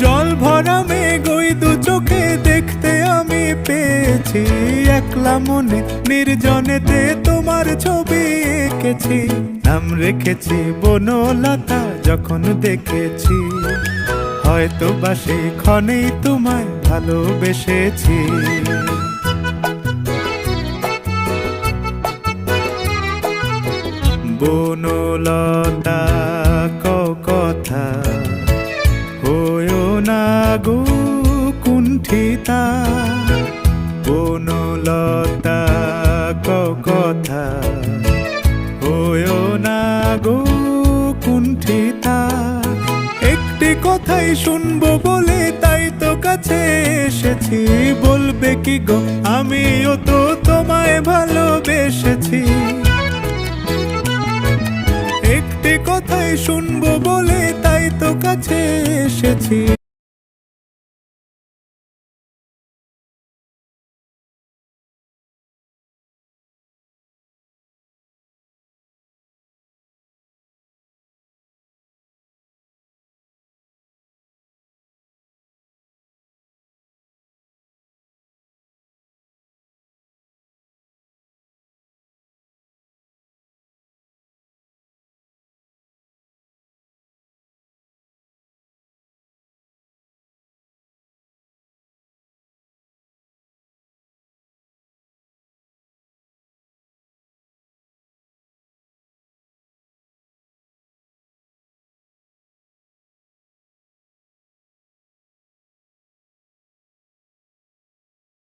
জল ভরা মেঘ ওই দু চোখে দেখতে আমি পেয়েছি, একলা মনে নির্জনেতে তোমার ছবি এঁকেছি। নাম রেখেছি বনলতা যখন দেখেছি, হয়তো বা সেই ক্ষণেই তোমায় ভালোবেসেছি। বনলতা কথা হয়ো না গো কুণ্ঠিতা, বনলতা কথা হয়ো না গো কুণ্ঠিতা। একটি কথাই শুনবো বলে তাই তো কাছে এসেছি, বলবে কি গো আমিও তো তোমায় ভালোবেসেছি। একটি কথাই শুনবো বলে তাই তো কাছে এসেছি,